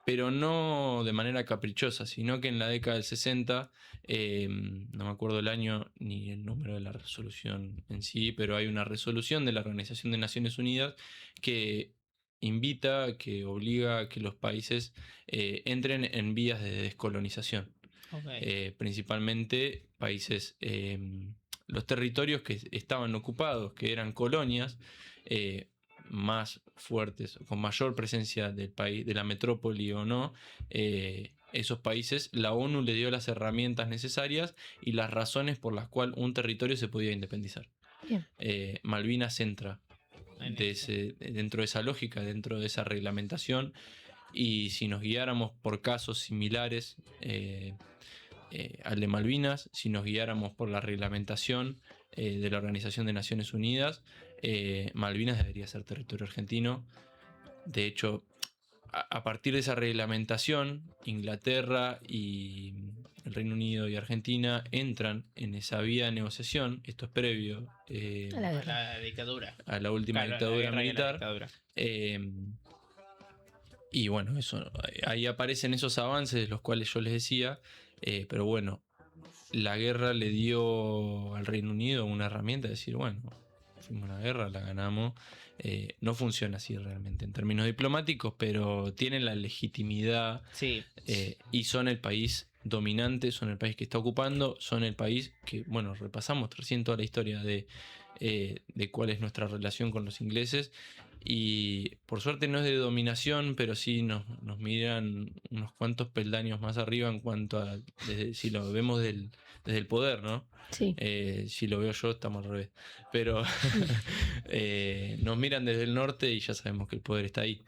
pero no de manera caprichosa, sino que en la década del 60, no me acuerdo el año ni el número de la resolución en sí, pero hay una resolución de la Organización de Naciones Unidas que invita, que obliga a que los países entren en vías de descolonización. Okay. Principalmente países, los territorios que estaban ocupados, que eran colonias, más fuertes, con mayor presencia del país, de la metrópoli o no, esos países, la ONU le dio las herramientas necesarias y las razones por las cuales un territorio se podía independizar. Malvinas entra dentro de esa lógica, dentro de esa reglamentación, y si nos guiáramos por casos similares al de Malvinas, si nos guiáramos por la reglamentación de la Organización de Naciones Unidas, Malvinas debería ser territorio argentino. De hecho, a partir de esa reglamentación, Inglaterra y el Reino Unido y Argentina entran en esa vía de negociación. Esto es previo A la guerra. La dictadura. a la última Claro, dictadura la guerra y la militar. dictadura. Y bueno, eso, ahí aparecen esos avances de los cuales yo les decía, pero bueno, la guerra le dio al Reino Unido una herramienta de decir, bueno, fuimos a una guerra, la ganamos. No funciona así realmente en términos diplomáticos, pero tienen la legitimidad, Sí. y son el país dominante, son el país que está ocupando, son el país que, bueno, repasamos recién toda la historia de cuál es nuestra relación con los ingleses, y por suerte no es de dominación, pero sí nos miran unos cuantos peldaños más arriba en cuanto a, si lo vemos desde el poder, ¿no? Sí. Si lo veo yo, estamos al revés. Pero nos miran desde el norte y ya sabemos que el poder está ahí.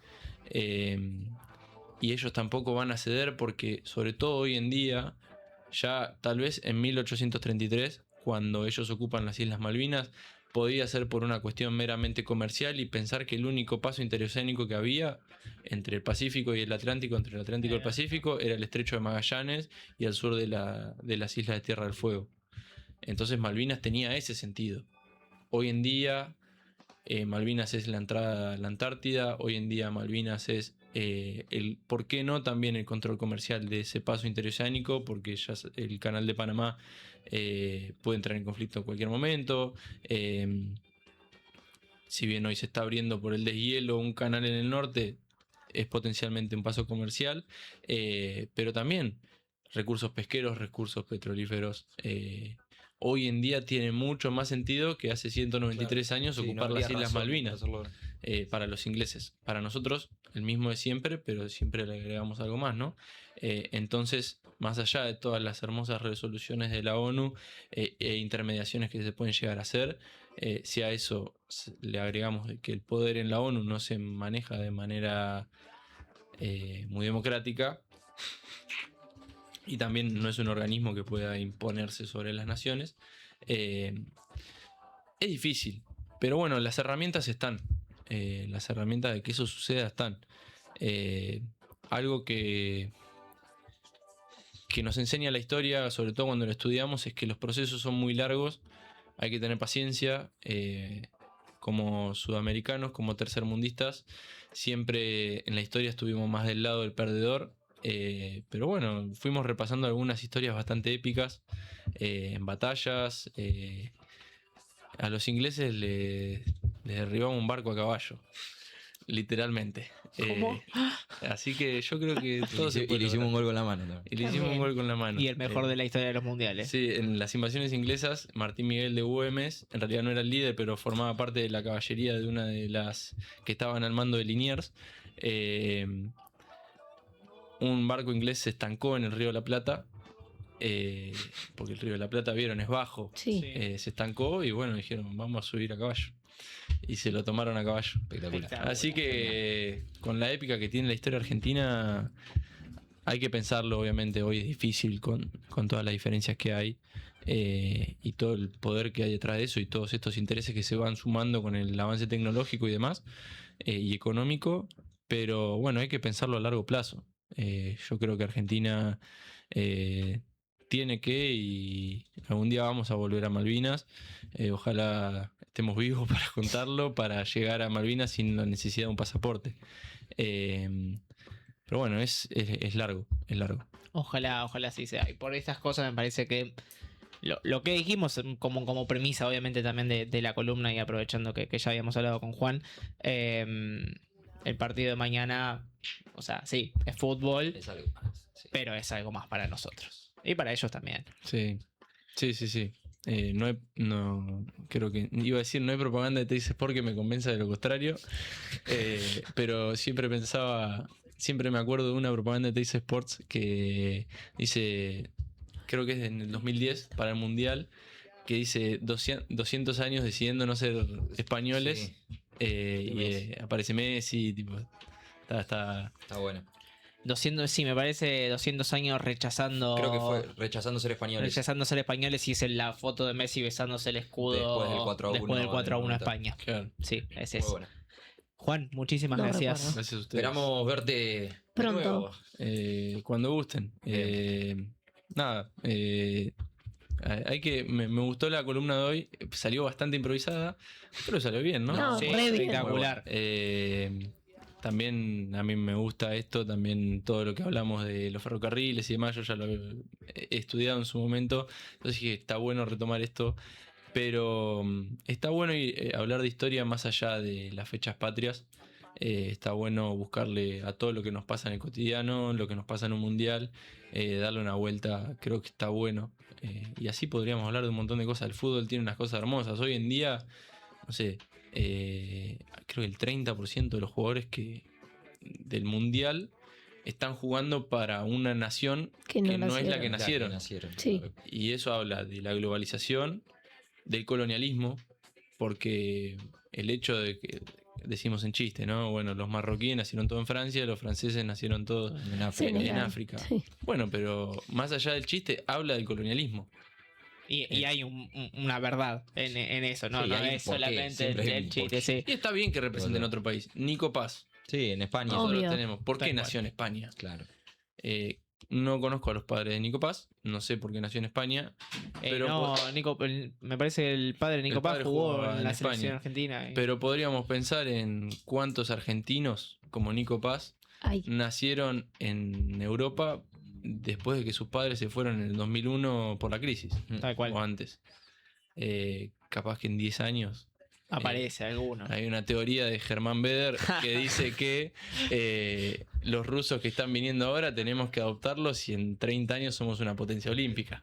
Y ellos tampoco van a ceder porque, sobre todo hoy en día, ya tal vez en 1833, cuando ellos ocupan las Islas Malvinas, podía ser por una cuestión meramente comercial y pensar que el único paso interoceánico que había entre el Pacífico y el Atlántico, entre el Atlántico y el Pacífico, era el Estrecho de Magallanes y al sur de las Islas de Tierra del Fuego. Entonces Malvinas tenía ese sentido. Hoy en día Malvinas es la entrada a la Antártida, hoy en día Malvinas es ¿por qué no? También el control comercial de ese paso interoceánico, porque ya el canal de Panamá puede entrar en conflicto en cualquier momento. Si bien hoy se está abriendo por el deshielo un canal en el norte, es potencialmente un paso comercial, pero también recursos pesqueros, recursos petrolíferos. Hoy en día tiene mucho más sentido que hace 193 años Sí, ocupar no las habría Islas razón Malvinas. para hacerlo. Para los ingleses. Para nosotros, el mismo de siempre, pero siempre le agregamos algo más, ¿no? Entonces, más allá de todas las hermosas resoluciones de la ONU e intermediaciones que se pueden llegar a hacer, si a eso le agregamos que el poder en la ONU no se maneja de manera muy democrática, y también no es un organismo que pueda imponerse sobre las naciones, es difícil. Pero bueno, las herramientas están. Las herramientas de que eso suceda están. Algo que nos enseña la historia, sobre todo cuando lo estudiamos, es que los procesos son muy largos. Hay que tener paciencia. Como sudamericanos, como tercermundistas, siempre en la historia estuvimos más del lado del perdedor. Pero bueno, fuimos repasando algunas historias bastante épicas en batallas. A los ingleses les derribamos un barco a caballo, literalmente. ¿Cómo? Así que yo creo que todo se Y puede le hicimos un lograr. gol con la mano también. Y le hicimos un gol con la mano. Y el mejor de la historia de los mundiales. Sí, en las invasiones inglesas, Martín Miguel de Güemes, en realidad no era el líder, pero formaba parte de la caballería de una de las que estaban al mando de Liniers. Un barco inglés se estancó en el Río de la Plata, porque el Río de la Plata, vieron, es bajo. Sí. Se estancó y bueno, dijeron, vamos a subir a caballo. Y se lo tomaron a caballo. Espectacular. Así que con la épica que tiene la historia argentina, hay que pensarlo, obviamente. Hoy es difícil con todas las diferencias que hay y todo el poder que hay detrás de eso y todos estos intereses que se van sumando con el avance tecnológico y demás y económico. Pero bueno, hay que pensarlo a largo plazo. Yo creo que Argentina tiene que, y algún día vamos a volver a Malvinas. Ojalá estemos vivos para contarlo, para llegar a Malvinas sin la necesidad de un pasaporte. Pero bueno, es largo, es largo. Ojalá sí sea. Y por estas cosas me parece que lo que dijimos como premisa, obviamente, también de la columna, y aprovechando que ya habíamos hablado con Juan, el partido de mañana, o sea, sí, es fútbol, Es algo más, sí. pero es algo más para nosotros. Y para ellos también. Sí. Creo que iba a decir, no hay propaganda de Teis Sport que me convenza de lo contrario. Pero siempre me acuerdo de una propaganda de Teis Sports que dice, creo que es en el 2010 para el Mundial, que dice 200 años decidiendo no ser españoles. Sí. Y aparece Messi, tipo, está Está bueno. 200, sí, me parece 200 años rechazando. Creo que fue rechazando ser españoles. Rechazando ser españoles, y es la foto de Messi besándose el escudo Después del 4-1 después del 4-1 a en el España. claro. Sí, es Muy eso. buena. Juan, muchísimas No gracias. recuerdo. Gracias a ustedes. Esperamos verte de Pronto. nuevo. Cuando gusten. Nada, me gustó la columna de hoy. Salió bastante improvisada, pero salió bien, ¿no? No, Sí, re bien. espectacular. También a mí me gusta esto, también todo lo que hablamos de los ferrocarriles y demás, yo ya lo he estudiado en su momento, entonces dije, está bueno retomar esto, pero está bueno hablar de historia más allá de las fechas patrias. Está bueno buscarle a todo lo que nos pasa en el cotidiano, lo que nos pasa en un mundial, darle una vuelta, creo que está bueno. Y así podríamos hablar de un montón de cosas. El fútbol tiene unas cosas hermosas. Hoy en día, no sé, creo que el 30% de los jugadores del mundial están jugando para una nación Que que no no es la nacieron. que nacieron. Sí. claro. Y eso habla de la globalización, del colonialismo, porque el hecho de que, decimos en chiste, ¿no? Bueno, los marroquíes nacieron todos en Francia, los franceses nacieron todos En África. en Senegal. África. Sí. Bueno, pero más allá del chiste, habla del colonialismo. Y hay una verdad en eso, ¿no? Sí, no hay es un porqué, solamente siempre hay el un chiste, porqué. sí. Y está bien que representen Total. otro país. Nico Paz, Sí, en España. Obvio. nosotros tenemos. ¿Por qué Tal cual. nació en España? Claro. No conozco a los padres de Nico Paz, no sé por qué nació en España. Pero No, Nico, me parece que el padre de Nico El Paz padre jugó jugaba en en la España. selección argentina. Pero podríamos pensar en cuántos argentinos como Nico Paz Ay, nacieron en Europa después de que sus padres se fueron en el 2001 por la crisis, Tal cual. o antes. Capaz que en 10 años. Aparece alguno. Hay una teoría de Germán Beder que dice que los rusos que están viniendo ahora tenemos que adoptarlos y en 30 años somos una potencia olímpica.